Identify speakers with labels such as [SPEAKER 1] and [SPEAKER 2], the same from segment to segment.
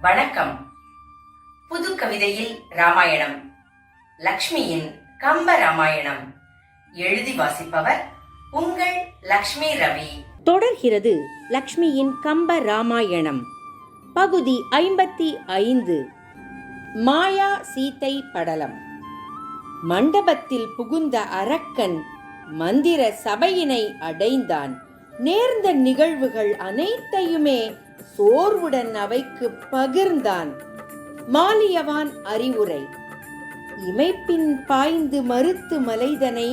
[SPEAKER 1] வணக்கம். புது கவிதையில் ராமாயணம், லக்ஷ்மியின் கம்ப ராமாயணம். எழுதி வாசிப்பவர் உங்கள் லக்ஷ்மி ரவி.
[SPEAKER 2] தொடர்கிறது லக்ஷ்மியின் கம்ப ராமாயணம், பகுதி 55. மாயா சீத்தை படலம். மண்டபத்தில் புகுந்த அரக்கன் மந்திர சபையினை அடைந்தான். நேர்ந்த நிகழ்வுகள் அனைத்தையுமே சோர்வுடன் அவைக்கு பகிர்ந்தான். மாலியவான் அறிவுரை: இமைப்பின் பாய்ந்து மறுத்து மலைதனை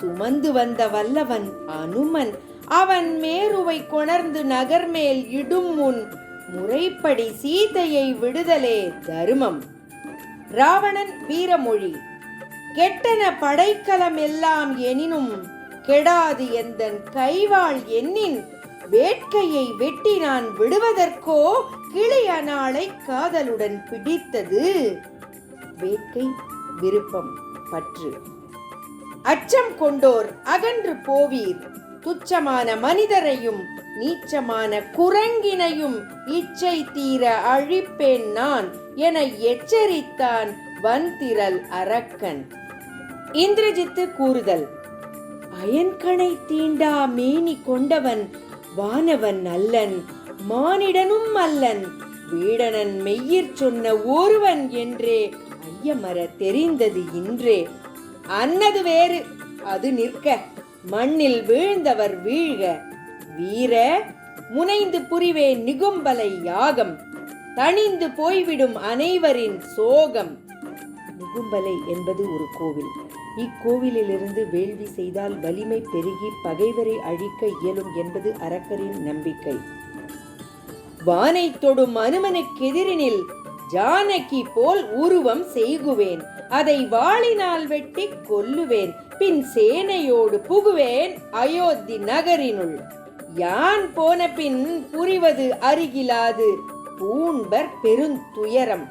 [SPEAKER 2] சுமந்து வந்த வல்லவன் அனுமன் அவன் மேருவை கொணர்ந்து நகர்மேல் இடும் முன் முறைப்படி சீதையை விடுதலே தருமம். ராவணன் வீரமொழி: கெட்டன படைக்கலம் எல்லாம் எனினும் கெடாது எந்தன் கைவாள் எண்ணின் வேட்கையை வெட்டி நான் விடுவதற்கோ கிளிய நாளை காதலுடன் பிடித்தது. வேட்கை, விருப்பம், பற்று. அச்சம் கொண்டோர் அகன்று போவீர், துச்சமான மனிதரையும் நீச்சமான குரங்கினையும் இச்சை தீர அழிப்பேன் நான் என எச்சரித்தான் வன்திரள் அரக்கன். இந்திரஜித்து கூறுதல்: அயன்கணை தீண்டா மேனி கொண்டவன் வானவன் அல்லன், மானிடனும் அல்லன், வீடனன் மெய்யிற் சொன்ன ஒருவன் என்றே ஐயமர தெரிந்தது இன்றே. அன்னது வேறு அது நிற்க, மண்ணில் வீழ்ந்தவர் வீழ்க. வீர முனைந்து புரிவேன் நிகும்பலை யாகம், தணிந்து போய்விடும் அனைவரின் சோகம். நிகும்பலை என்பது ஒரு கோவில். இக்கோவிலிலிருந்து வேள்வி செய்தால் வலிமை பெருகி பகைவரை அழிக்க இயலும் என்பது அரக்கரின் நம்பிக்கை. வானை தொடும் அனுமனுக்கு எதிரினில் ஜானகி போல் உருவம் செய்குவேன், அதை வாளினால் வெட்டி கொல்லுவேன், பின் சேனையோடு புகுவேன் அயோத்தி நகரினுள். யான் போன பின் புரிவது அருகிலாது பூண்பர் பெருந்துயரம்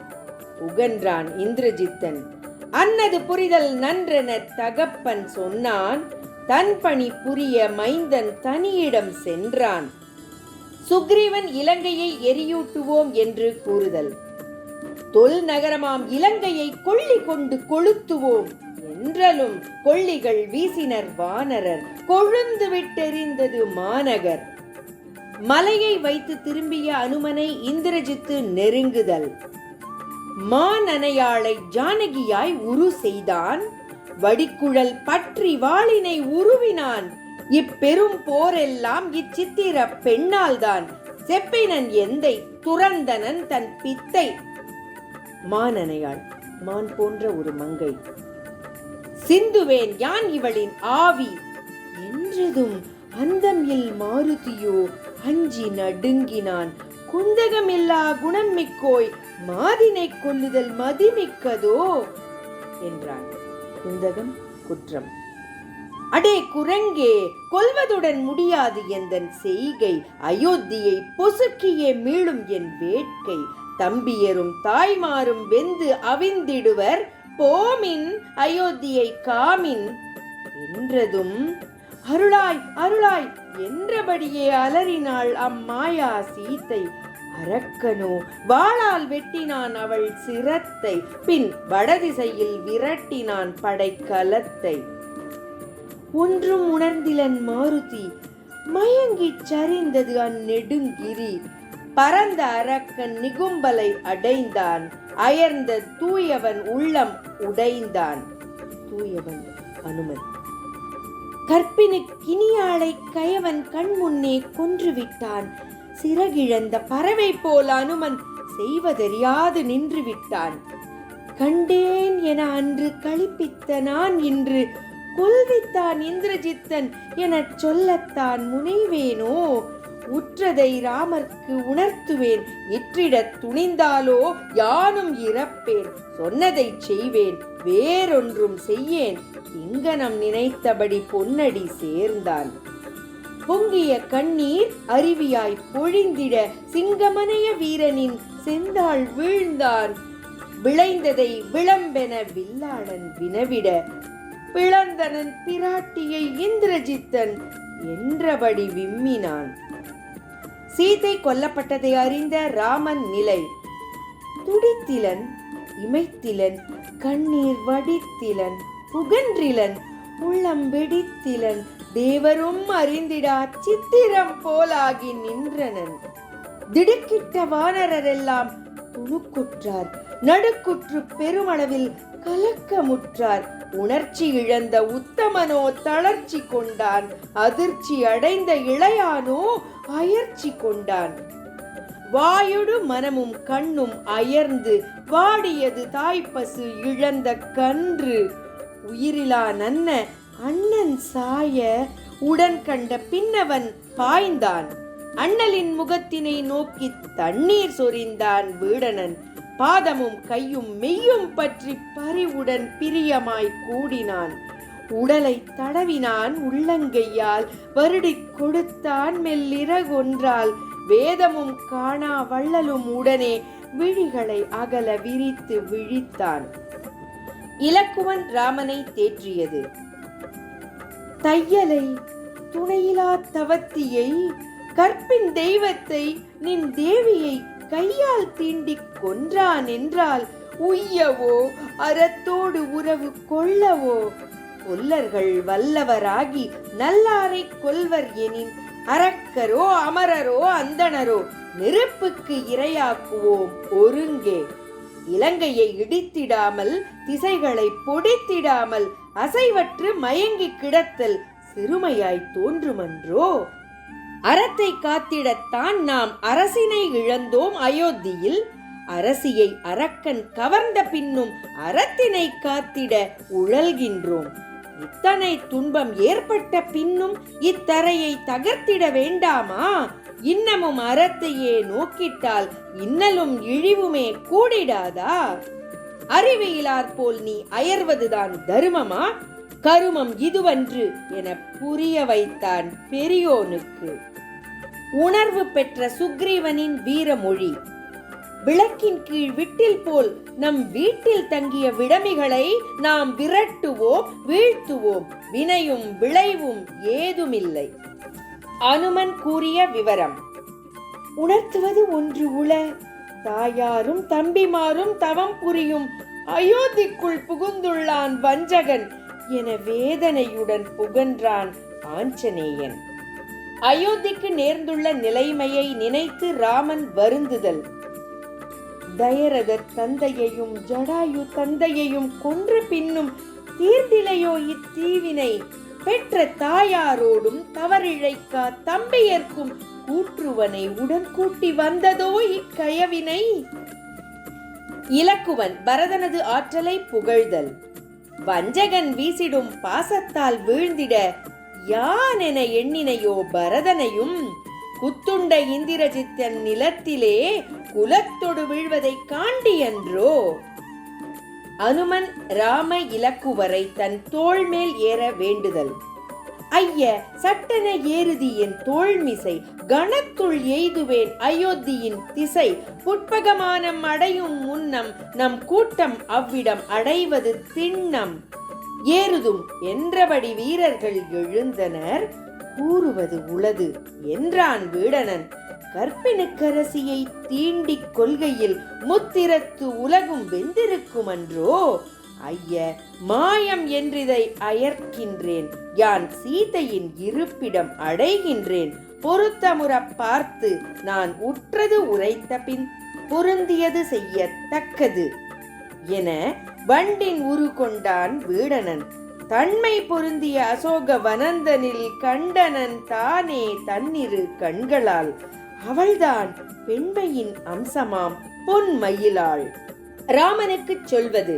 [SPEAKER 2] உகன்றான் இந்திரஜித்தன். அன்னது புரிதல் நன்றென தகப்பன் சொன்னான், தன் பணி புரிய மைந்தன் தனியிடம் சென்றான். சுக்ரீவன் இலங்கையை எரியூட்டுவோம் என்று கூறுதல். தொல் நகரமாம் இலங்கையை கொள்ளி கொண்டு கொளுத்துவோம் என்றலும் கொள்ளிகள் வீசினர் வானரர், கொழுந்து விட்டெறிந்தது மாநகர். மலையை வைத்து திரும்பிய அனுமனை இந்திரஜித்து நெருங்குதல். மானனையாளை ஜானகியாய் உரு செய்தான், வடிக்குழல் பற்றி வாளினை உருவினான். இப்பெரும் போரெல்லாம் இச்சித்திர பெண்ணால்தான், செப்பினன் எந்தை துறந்தனன் தன் பித்தை. மானனையாள் மான் போன்ற ஒரு மங்கை. சிந்துவேன் யான் இவளின் ஆவி என்றதும் அந்தம் இல் மாருதியோ அஞ்சி நடுங்கினான். குந்தகமில்லா குணம் மிக்கோய், மாதினை கொல்லுதல் மதிமிக்கதோ என்றான். குந்தகம் குற்றம். அடே குரங்கே, கொல்வதுடன் முடியாது எந்தன் செய்கை, அயோத்தியை பொசுக்கியே மீளும் என் வேட்கை. தம்பியரும் தாய்மாரும் வெந்து அவிந்திடுவர், போமின் அயோத்தியை காமின் என்றதும் அருளாய் அருளாய் என்றபடியே அலறினாள் அம்மாயா சீத்தை. அரக்கனோ வாளால் வெட்டினான் அவள் சிரத்தை, பின் வடதிசையில் விரட்டினான் படைக்கலத்தை. ஒன்றும் உணர்ந்திலன் மாருதி, மயங்கிச் சரிந்தது அந்நெடுங்கிரி. பரந்த அரக்கன் நிகும்பலை அடைந்தான், அயர்ந்த தூயவன் உள்ளம் உடைந்தான். தூயவன் அனுமன். கற்பினு கினியாளை கயவன் கண் முன்னே கொன்றுவிட்டான். சிறகிழந்த பறவை போல் அனுமன் செய்வதறியாது நின்று விட்டான். கண்டேன் என அன்று களிப்பித்த நான் இன்று கொல்வித்தான் இந்திரஜித்தன் எனச் சொல்லத்தான் முனைவேனோ. உற்றதை ராமர்க்கு உணர்த்துவேன், இற்றிடத் துணிந்தாலோ யானும் இறப்பேன். சொன்னதை செய்வேன், வேறொன்றும் செய்யேன். இங்கனம் நினைத்தபடி பொன்னடி சேர்ந்தான். பொங்கிய கண்ணீர் அருவியாய் பொழிந்திட சிங்கமனைய வீரனின் செந்தாள் வீழ்ந்தான். விளைந்ததை விளம்பென வில்லாளன் வினவிட பிளந்தனன் பிராட்டியை இந்திரஜித்தன் என்றபடி விம்மினான். சீதை கொல்லப்பட்டதை அறிந்த ராமன் நிலை. துடித்திலன் இமைத்திலன் கண்ணீர் வடித்திலன் புகன்றிலன் உள்ளம் வெடித்திலன் தேவரும் அறிந்திடா சித்திரம் போலாகி நின்றனன். திடுக்கிட்ட வானரெல்லாம் துணுக்குற்றார், நடுக்குற்று பெருமளவில் கலக்கமுற்றார். உணர்ச்சி இழந்த உத்தமனோ தளர்ச்சி கொண்டான், அதிர்ச்சி அடைந்த இளையானோ அயர்ச்சி கொண்டான். வாயுடு மனமும் கண்ணும் அயர்ந்து வாடியது தாய்ப்பசு இழந்த கன்று. உயிரிலா நன்ன அண்ணன் சாய உடன் கண்ட பின்னவன் பாய்ந்தான். அண்ணலின் முகத்தினை நோக்கி தண்ணீர் சொரிந்தான் வீடனன். பாதமும் கையும் மெய்யும் பற்றி பரிவுடன் பிரியமாய் கூடினான். உடலை தடவினான் உள்ளங்கையால், வருடிக் கொடுத்தான் மெல்லிறகொன்றால். வேதமும் காணா வள்ளலும் உடனே விழிகளை அகல விரித்து விழித்தான். இலக்குவன் ராமனை தேற்றியது. தையலை துணையிலா தவத்தியை கற்பின் தெய்வத்தை நின் தேவியை கையால் தீண்டிக் கொன்றான் என்றால் உய்யவோ அறத்தோடு உறவு கொள்ளவோ? கொல்லர்கள் வல்லவராகி நல்லாரை கொல்வர் எனின் அரக்கரோ அமரரோ அந்தணரோ நெருப்புக்கு இரையாக்குவோம் ஒருங்கே. இலங்கையை இடித்திடாமல் திசைகளை பொடித்திடாமல் அசைவற்று மயங்கி கிடத்தல் சிறுமையாய் தோன்றுமன்றோ? அறத்தை காத்திடத்தான் நாம் அரசினை இழந்தோம் அயோத்தியில். அரசியை அரக்கன் கவர்ந்த பின்னும் அறத்தினை காத்திட உழல்கின்றோம். இத்தனை துன்பம் ஏற்பட்ட பின்னும் இத்தரையை தகர்த்திட வேண்டாமா? இன்னமும் அறத்தையே நோக்கிட்டால் இன்னலும் இழிவுமே கூடிடாதா? அறிவியலார் போல் நீ அயர்வதுதான் தருமமா? கருமம் இதுவன்று என புரிய வைத்தான் பெரியோனுக்கு. உணர்வு பெற்ற சுக்ரீவனின் வீரமொழி. விளக்கின் கீழ் விட்டில் போல் நம் வீட்டில் தங்கிய விடமிகளை நாம் விரட்டுவோம், வீழ்த்துவோம். வினையும் விளைவும் ஏதுமில்லை. அனுமன் கூறிய விவரம். உணர்த்துவது ஒன்று உள, தாயாரும் தம்பிமாரும் தவம் புரியும் அயோத்திக்குள் புகுந்துள்ளான் வஞ்சகன் என வேதனையுடன் புகன்றான் ஆஞ்சநேயன். அயோத்திக்கு நேர்ந்துள்ள நிலைமையை நினைத்து ராமன் வருந்துதல். தயரதர் தந்தையையும் ஜடாயு தந்தையையும் கொன்ற பின்னும் தீர்ந்திலையோ இத்தீவினை? பெற்ற தாயாரோடும் தவறிழைக்கா தம்பியர்க்கும் கூற்றுவனை உடன் கூட்டி வந்ததோ இக்கயவினை? இலக்குவன் பரதனது ஆற்றலை புகழ்தல். வஞ்சகன் வீசிடும் பாசத்தால் வீழ்ந்திட யான் என எண்ணினையோ பரதனையும்? குத்துண்ட இந்திரஜித்தன் நிலத்திலே குலத்தொடு வீழ்வதை காண்டியன்றோ? அனுமன் ராம இலக்குவரை தன் தோள் மேல் ஏற வேண்டுதல். ஐய, சட்டென ஏறுதி என் தோள்மிசை, கணத்துள் எய்துவேன் அயோத்தியின் திசை. புட்பகமானம் அடையும் முன்னம் நம் கூட்டம் அவ்விடம் அடைவது திண்ணம். ஏறுதும் என்றபடி வீரர்கள் எழுந்தனர், கூறுவது உளது என்றான் வீடனன். கற்பினுக்கரசியை தீண்டிக் கொள்கையில் முத்திரத்து உலகும் வெந்திருக்குமன்றோ? ஐய, மாயம் என்றிதை அயர்க்கின்றேன். யான் சீதையின் இருப்பிடம் அடைகின்றேன். பொருத்தமுற பார்த்து நான் உற்றது உரைத்த பின் பொருந்தியது செய்யத்தக்கது என வண்டின் உரு கொண்டான் வீடனன். தன்மை பொருந்திய அசோக வனந்தனில் கண்டனன் தானே தன்னிரு கண்களால். அவள்தான் பெண்மையின் அம்சமாம் பொன்மயிலாள். ராமனுக்குச் சொல்வது.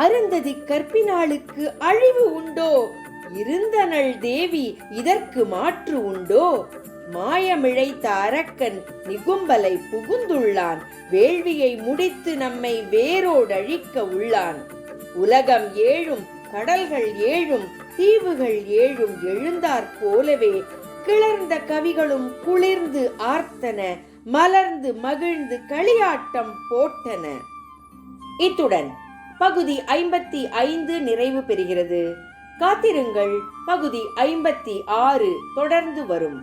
[SPEAKER 2] அருந்ததி கற்பினாளுக்கு அழிவு உண்டோ? இருந்தனள் தேவி இதற்கு மாற்று உண்டோ? மாயமிழைத்த அரக்கன் நிகும்பலை புகுந்துள்ளான். வேள்வியை முடித்து நம்மை வேரோடழிக்க உள்ளான். உலகம் ஏழும் கடல்கள் ஏழும் தீவுகள் ஏழும் எழுந்தாற் போலவே கிளர்ந்த கவிகளும் குளிர்ந்து ஆர்த்தன, மலர்ந்து மகிழ்ந்து களியாட்டம் போட்டன. இத்துடன் பகுதி 55 நிறைவு பெறுகிறது. காத்திருங்கள், பகுதி 56 தொடர்ந்து வரும்.